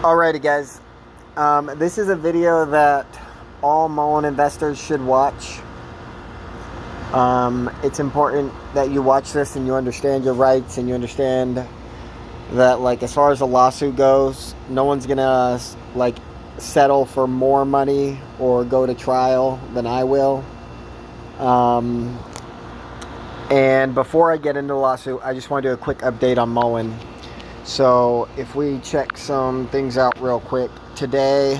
Alrighty guys, this is a video that all MULN investors should watch. It's important that you watch this and you understand your rights and you understand that, like, as far as the lawsuit goes, no one's gonna like settle for more money or go to trial than I will. And before I get into the lawsuit, I just want to do a quick update on Mullen. So if we check some things out real quick, today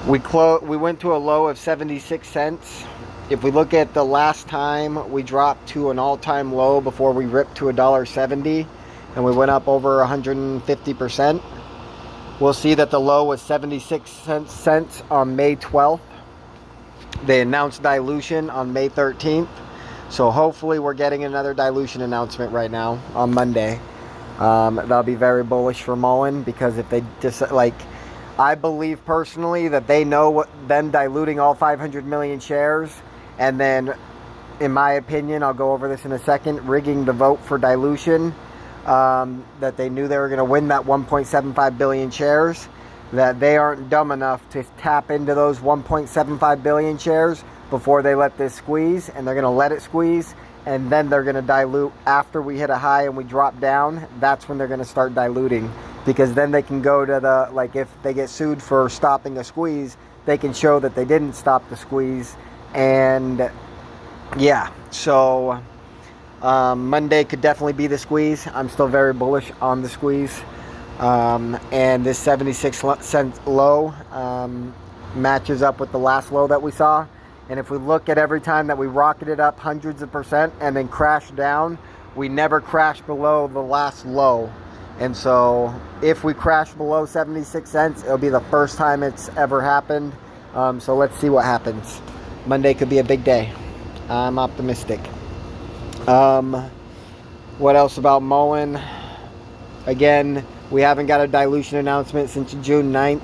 we went to a low of 76 cents. If we look at the last time we dropped to an all-time low before we ripped to $1.70 and we went up over 150%, we'll see that the low was 76 cents on May 12th. They announced dilution on May 13th. So hopefully we're getting another dilution announcement right now on Monday. That'll be very bullish for Mullen, because if they just, like, I believe personally that they know what them diluting all 500 million shares, and then, in my opinion, I'll go over this in a second, rigging the vote for dilution, that they knew they were going to win that 1.75 billion shares, that they aren't dumb enough to tap into those 1.75 billion shares before they let this squeeze, and they're going to let it squeeze, and then they're going to dilute after we hit a high and we drop down. That's when they're going to start diluting, because then they can go to the, like, if they get sued for stopping a squeeze, they can show that they didn't stop the squeeze. And yeah, so Monday could definitely be the squeeze. I'm still very bullish on the squeeze. And this 76 cent low matches up with the last low that we saw. And if we look at every time that we rocketed up hundreds of percent and then crashed down, we never crashed below the last low. And so if we crash below 76 cents, it'll be the first time it's ever happened. So let's see what happens. Monday could be a big day. I'm optimistic. What else about Mullen? Again, we haven't got a dilution announcement since June 9th,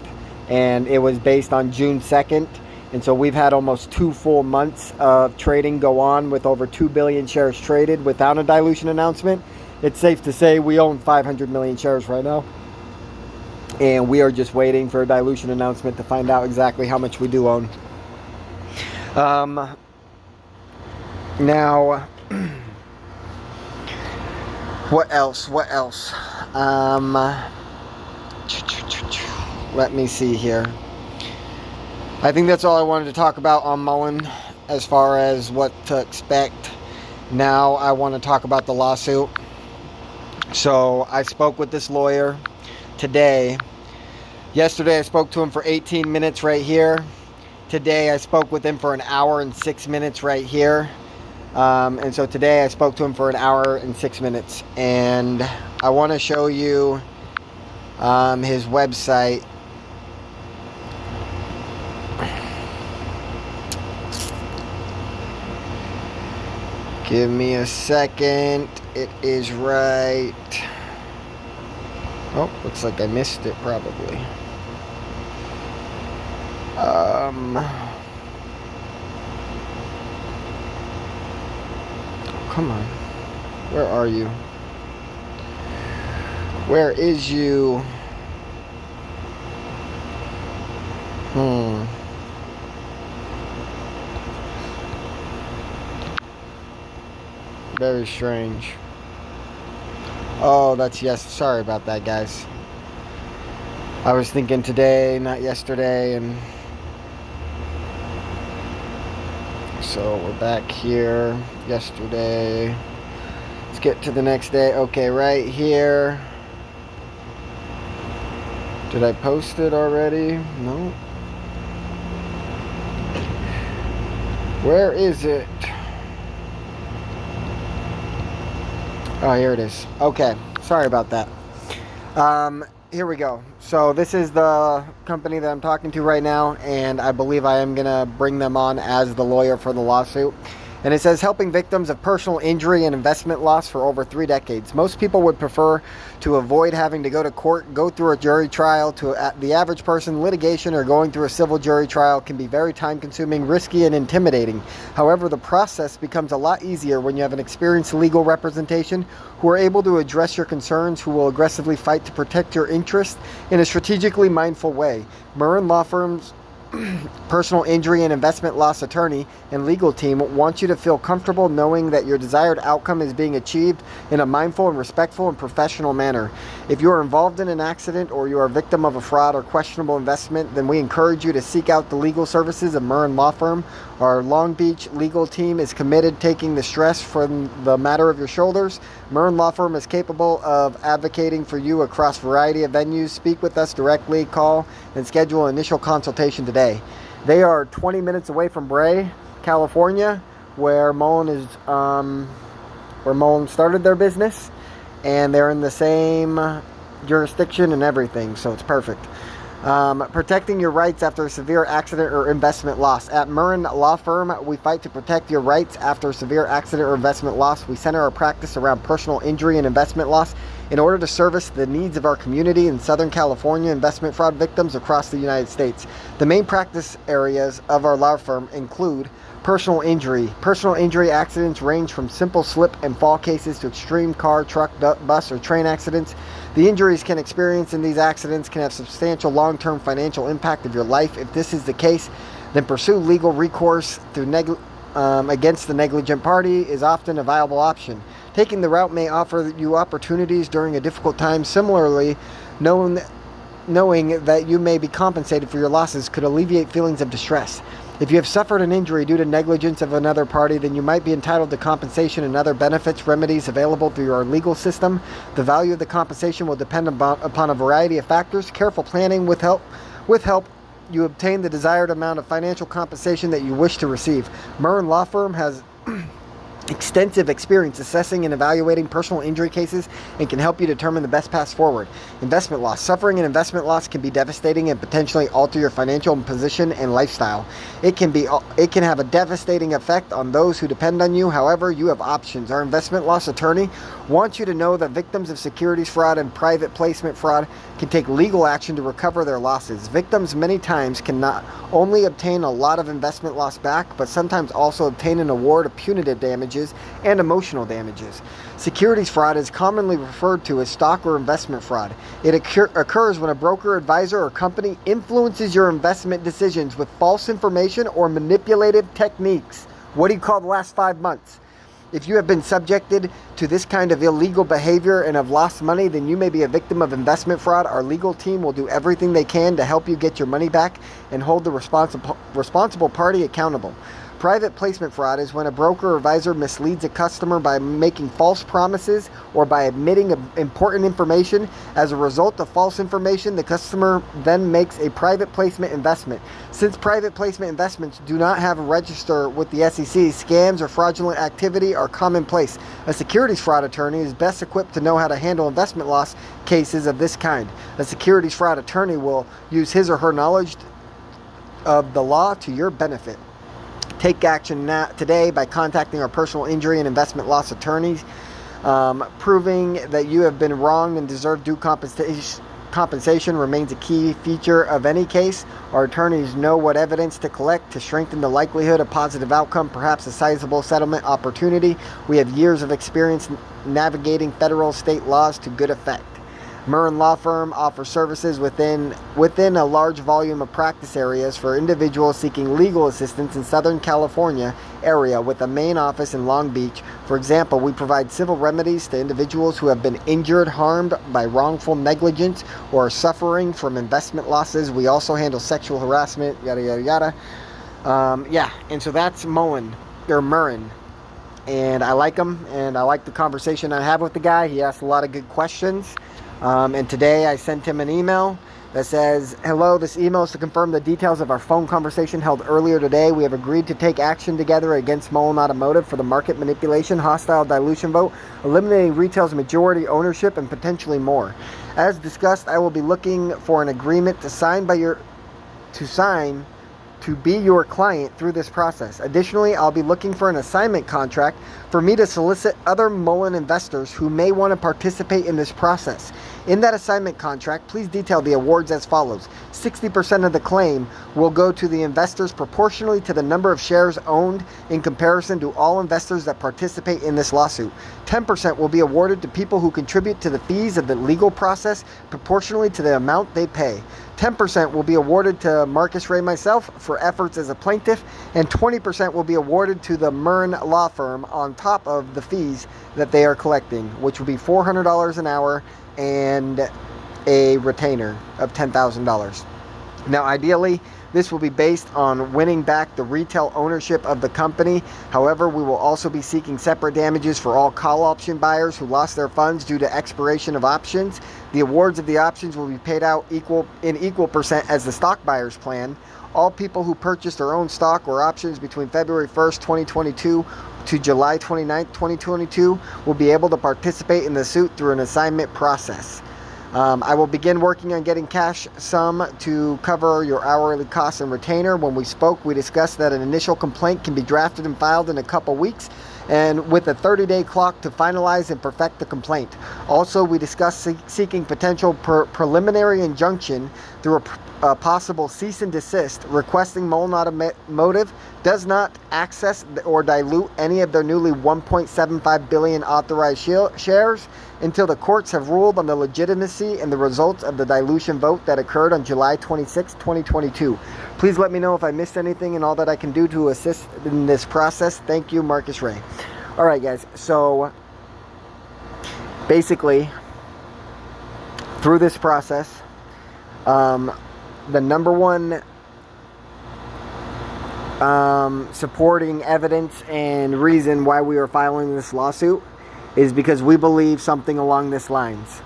and it was based on June 2nd. And so we've had almost 2 full months of trading go on with over 2 billion shares traded without a dilution announcement. It's safe to say we own 500 million shares right now. And we are just waiting for a dilution announcement to find out exactly how much we do own. Now, what else? Let me see here. I think that's all I wanted to talk about on Mullen as far as what to expect. Now I want to talk about the lawsuit. So I spoke with this lawyer today. Yesterday I spoke to him for 18 minutes right here. Today I spoke with him for 1 hour and 6 minutes right here. And so today I spoke to him for 1 hour and 6 minutes. And I want to show you his website. Give me a second. It is right. Oh, looks like I missed it probably. Come on. Where are you? Where is you? Very strange. Oh, that's yes. Sorry about that, guys. I was thinking today, not yesterday, and so we're back here. Yesterday. Let's get to the next day. Okay, right here. Did I post it already? No. Where is it? Oh, here it is. Okay, sorry about that. Here we go. So this is the company that I'm talking to right now, and I believe I am going to bring them on as the lawyer for the lawsuit. And it says, helping victims of personal injury and investment loss for over 3 decades. Most people would prefer to avoid having to go to court, go through a jury trial. To the average person, litigation or going through a civil jury trial can be very time-consuming, risky, and intimidating. However, the process becomes a lot easier when you have an experienced legal representation who are able to address your concerns, who will aggressively fight to protect your interests in a strategically mindful way. MULN Law Firm's personal injury and investment loss attorney and legal team wants you to feel comfortable knowing that your desired outcome is being achieved in a mindful and respectful and professional manner. If you are involved in an accident or you are a victim of a fraud or questionable investment, then we encourage you to seek out the legal services of MULN Law Firm. Our Long Beach legal team is committed to taking the stress from the matter of your shoulders. MULN Law Firm is capable of advocating for you across a variety of venues. Speak with us directly, call, and schedule an initial consultation today. They are 20 minutes away from Bray, California, where Mullen started their business, and they're in the same jurisdiction and everything, so it's perfect. Protecting your rights after a severe accident or investment loss. At MULN Law Firm, we fight to protect your rights after a severe accident or investment loss. We center our practice around personal injury and investment loss in order to service the needs of our community in Southern California investment fraud victims across the United States. The main practice areas of our law firm include personal injury. Personal injury accidents range from simple slip and fall cases to extreme car, truck, bus, or train accidents. The injuries can experience in these accidents can have substantial long-term financial impact of your life. If this is the case, then pursue legal recourse through against the negligent party is often a viable option. Taking the route may offer you opportunities during a difficult time. Similarly, knowing that you may be compensated for your losses could alleviate feelings of distress. If you have suffered an injury due to negligence of another party, then you might be entitled to compensation and other benefits remedies available through our legal system. The value of the compensation will depend upon a variety of factors. Careful planning with help, you obtain the desired amount of financial compensation that you wish to receive. MULN Law Firm has extensive experience assessing and evaluating personal injury cases and can help you determine the best path forward. Investment loss. Suffering an investment loss can be devastating and potentially alter your financial position and lifestyle. It can have a devastating effect on those who depend on you. However, you have options. Our investment loss attorney wants you to know that victims of securities fraud and private placement fraud can take legal action to recover their losses. Victims many times can not only obtain a lot of investment loss back, but sometimes also obtain an award of punitive damages and emotional damages. Securities fraud is commonly referred to as stock or investment fraud. It occurs when a broker, advisor, or company influences your investment decisions with false information or manipulative techniques. What do you call the last 5 months? If you have been subjected to this kind of illegal behavior and have lost money, then you may be a victim of investment fraud. Our legal team will do everything they can to help you get your money back and hold the responsible party accountable. Private placement fraud is when a broker or advisor misleads a customer by making false promises or by omitting important information. As a result of false information, the customer then makes a private placement investment. Since private placement investments do not have a register with the SEC, scams or fraudulent activity are commonplace. A securities fraud attorney is best equipped to know how to handle investment loss cases of this kind. A securities fraud attorney will use his or her knowledge of the law to your benefit. Take action today by contacting our personal injury and investment loss attorneys. Proving that you have been wronged and deserve due compensation remains a key feature of any case. Our attorneys know what evidence to collect to strengthen the likelihood of positive outcome, perhaps a sizable settlement opportunity. We have years of experience navigating federal state laws to good effect. MULN Law Firm offers services within a large volume of practice areas for individuals seeking legal assistance in Southern California area with a main office in Long Beach. For example, we provide civil remedies to individuals who have been injured, harmed by wrongful negligence, or are suffering from investment losses. We also handle sexual harassment, yada, yada, yada. And so that's MULN. And I like him, and I like the conversation I have with the guy. He asked a lot of good questions. And today I sent him an email that says, hello, this email is to confirm the details of our phone conversation held earlier today. We have agreed to take action together against Mullen Automotive for the market manipulation, hostile dilution vote, eliminating retail's majority ownership, and potentially more. As discussed, I will be looking for an agreement to sign to be your client through this process. Additionally, I'll be looking for an assignment contract for me to solicit other Mullen investors who may want to participate in this process. In that assignment contract, please detail the awards as follows. 60% of the claim will go to the investors proportionally to the number of shares owned in comparison to all investors that participate in this lawsuit. 10% will be awarded to people who contribute to the fees of the legal process proportionally to the amount they pay. 10% will be awarded to Marcus Ray myself for efforts as a plaintiff, and 20% will be awarded to the MULN law firm on top of the fees that they are collecting, which will be $400 an hour and a retainer of $10,000. Now, ideally, this will be based on winning back the retail ownership of the company. However, we will also be seeking separate damages for all call option buyers who lost their funds due to expiration of options. The awards of the options will be paid out in equal percent as the stock buyers plan. All people who purchased their own stock or options between February 1st, 2022 to July 29th, 2022 will be able to participate in the suit through an assignment process. I will begin working on getting cash sum to cover your hourly costs and retainer. When we spoke, we discussed that an initial complaint can be drafted and filed in a couple weeks, and with a 30-day clock to finalize and perfect the complaint. Also, we discussed seeking potential preliminary injunction through a possible cease and desist, requesting Mullen Automotive does not access or dilute any of their newly 1.75 billion authorized shares until the courts have ruled on the legitimacy and the results of the dilution vote that occurred on July 26, 2022. Please let me know if I missed anything and all that I can do to assist in this process. Thank you, Marcus Ray. All right, guys. So basically, through this process, the number one supporting evidence and reason why we are filing this lawsuit is because we believe something along these lines.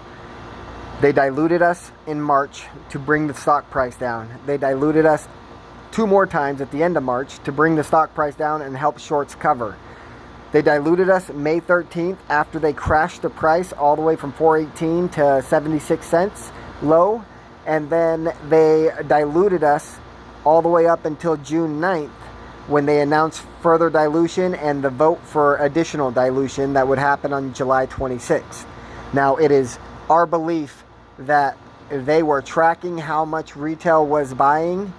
They diluted us in March to bring the stock price down. They diluted us 2 more times at the end of March to bring the stock price down and help shorts cover. They diluted us May 13th after they crashed the price all the way from 4.18 to 76 cents low. And then they diluted us all the way up until June 9th when they announced further dilution and the vote for additional dilution that would happen on July 26th. Now, it is our belief that they were tracking how much retail was buying,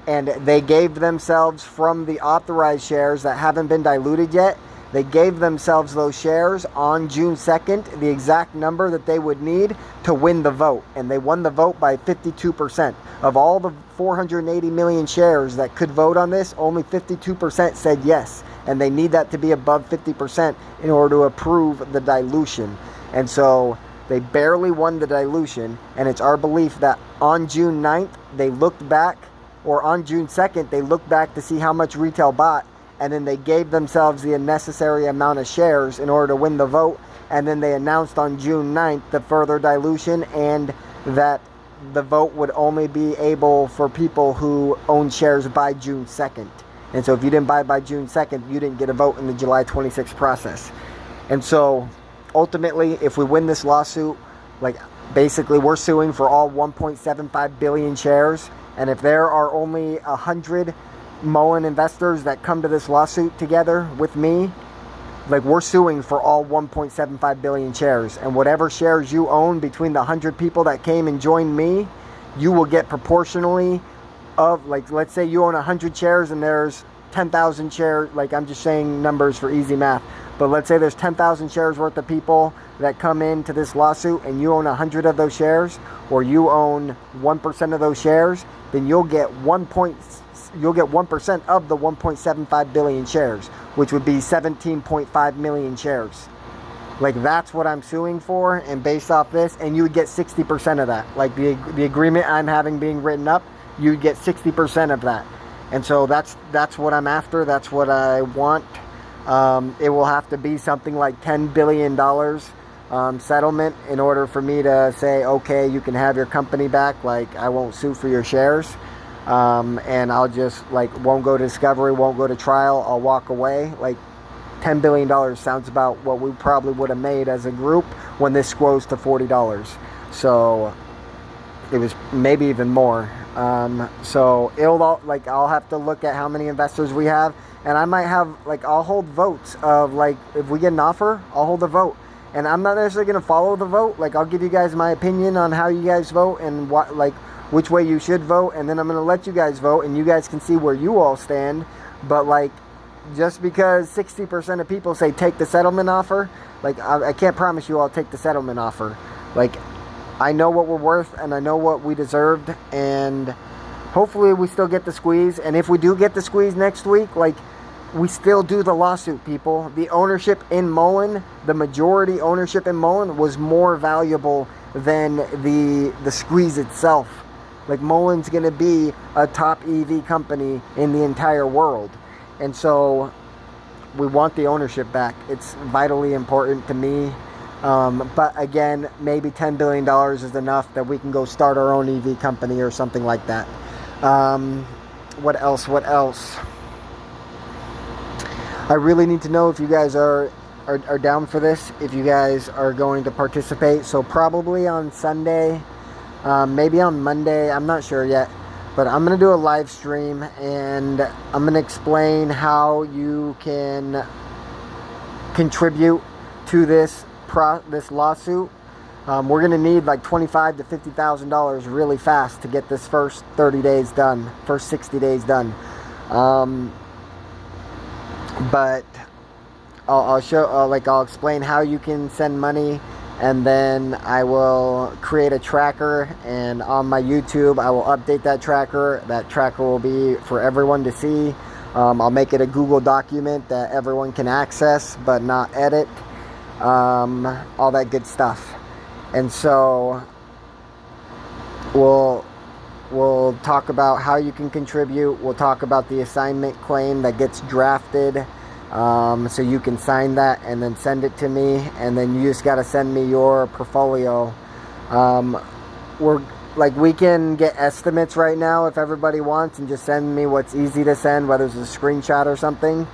and they gave themselves, from the authorized shares that haven't been diluted yet, they gave themselves those shares on June 2nd, the exact number that they would need to win the vote. And they won the vote by 52%. Of all the 480 million shares that could vote on this, only 52% said yes. And they need that to be above 50% in order to approve the dilution. And so they barely won the dilution. And it's our belief that on June 9th, they looked back, or on June 2nd, they looked back to see how much retail bought. And then they gave themselves the necessary amount of shares in order to win the vote. And then they announced on June 9th the further dilution, and that the vote would only be able for people who own shares by June 2nd. And so if you didn't buy by June 2nd, you didn't get a vote in the July 26th process. And so ultimately, if we win this lawsuit, like basically we're suing for all 1.75 billion shares. And if there are only 100 Mullen investors that come to this lawsuit together with me, like we're suing for all 1.75 billion shares. And whatever shares you own between the 100 people that came and joined me, you will get proportionally of, like, let's say you own 100 shares and there's 10,000 shares, like I'm just saying numbers for easy math, but let's say there's 10,000 shares worth of people that come into this lawsuit and you own 100 of those shares, or you own 1% of those shares, then you'll get 1% of the 1.75 billion shares, which would be 17.5 million shares. Like, that's what I'm suing for, and based off this, and you would get 60% of that. Like the agreement I'm having being written up, you would get 60% of that. And so that's what I'm after. That's what I want. It will have to be something like $10 billion settlement in order for me to say, okay, you can have your company back. Like, I won't sue for your shares. And I'll just, like, won't go to discovery, won't go to trial, I'll walk away. Like, $10 billion sounds about what we probably would have made as a group when this grows to $40. So it was maybe even more. So I'll have to look at how many investors we have, and I might have, like, I'll hold votes of, like, if we get an offer, I'll hold a vote. And I'm not necessarily going to follow the vote. Like, I'll give you guys my opinion on how you guys vote and what, like, which way you should vote, and then I'm going to let you guys vote, and you guys can see where you all stand. But, like, just because 60% of people say take the settlement offer, like, I can't promise you I'll take the settlement offer. Like, I know what we're worth, and I know what we deserved, and hopefully we still get the squeeze. And if we do get the squeeze next week, like, we still do the lawsuit, people. The ownership in Mullen, the majority ownership in Mullen, was more valuable than the squeeze itself. Like, Mullen's going to be a top EV company in the entire world. And so we want the ownership back. It's vitally important to me. But again, maybe $10 billion is enough that we can go start our own EV company or something like that. What else? I really need to know if you guys are down for this, if you guys are going to participate. So probably on Sunday, maybe on Monday, I'm not sure yet. But I'm going to do a live stream, and I'm going to explain how you can contribute to this lawsuit. We're going to need like $25,000 to $50,000 really fast to get this first 30 days done, first 60 days done. But I'll show, I'll explain how you can send money, and then I will create a tracker, and on my YouTube I will update that tracker. That tracker will be for everyone to see. I'll make it a Google document that everyone can access but not edit. All that good stuff. And so we'll talk about how you can contribute. We'll talk about the assignment claim that gets drafted. So you can sign that and then send it to me, and then you just got to send me your portfolio. We can get estimates right now if everybody wants, and just send me what's easy to send, whether it's a screenshot or something.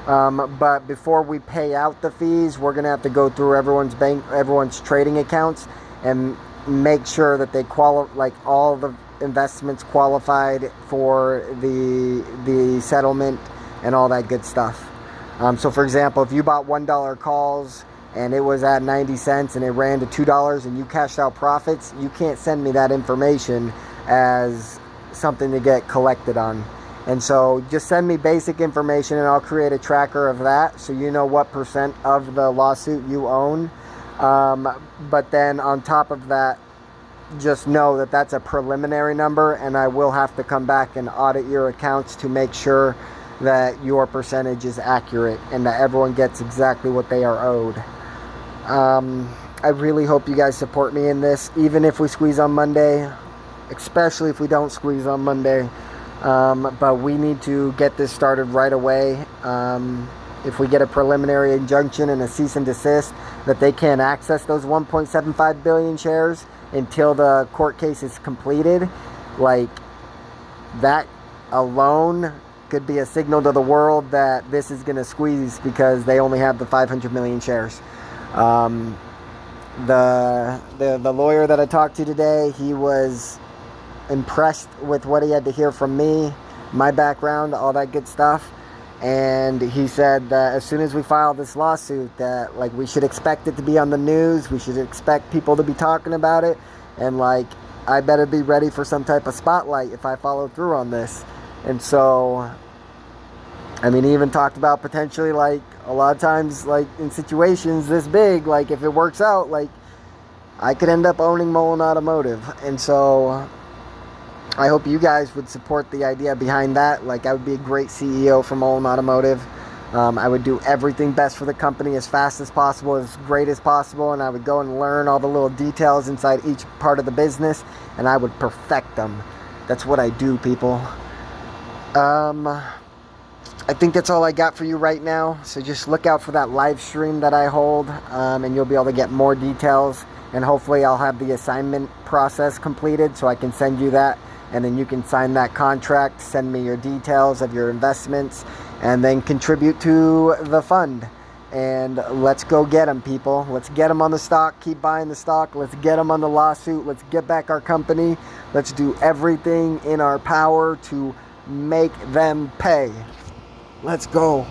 But before we pay out the fees, we're gonna have to go through everyone's trading accounts and make sure that they all the investments qualified for the settlement and all that good stuff. So for example, if you bought $1 calls and it was at 90 cents and it ran to $2 and you cashed out profits, you can't send me that information as something to get collected on. And so just send me basic information, and I'll create a tracker of that so you know what percent of the lawsuit you own. But then on top of that, just know that that's a preliminary number, and I will have to come back and audit your accounts to make sure that your percentage is accurate and that everyone gets exactly what they are owed. I really hope you guys support me in this, even if we squeeze on Monday, especially if we don't squeeze on Monday. But we need to get this started right away. If we get a preliminary injunction and a cease and desist that they can't access those 1.75 billion shares until the court case is completed, like, that alone could be a signal to the world that this is going to squeeze because they only have the 500 million shares. The lawyer that I talked to today, he was impressed with what he had to hear from me, my background, all that good stuff. And he said that as soon as we file this lawsuit, that, like, we should expect it to be on the news. We should expect people to be talking about it. And, like, I better be ready for some type of spotlight if I follow through on this. And so, I mean, he even talked about potentially, like, a lot of times, like, in situations this big, like, if it works out, like, I could end up owning Mullen Automotive. And so I hope you guys would support the idea behind that. Like, I would be a great CEO for Mullen Automotive. I would do everything best for the company as fast as possible, as great as possible, and I would go and learn all the little details inside each part of the business, and I would perfect them. That's what I do, people. I think that's all I got for you right now. So just look out for that live stream that I hold, and you'll be able to get more details. And hopefully I'll have the assignment process completed so I can send you that. And then you can sign that contract, send me your details of your investments, and then contribute to the fund. And let's go get them, people. Let's get them on the stock. Keep buying the stock. Let's get them on the lawsuit. Let's get back our company. Let's do everything in our power to make them pay. Let's go.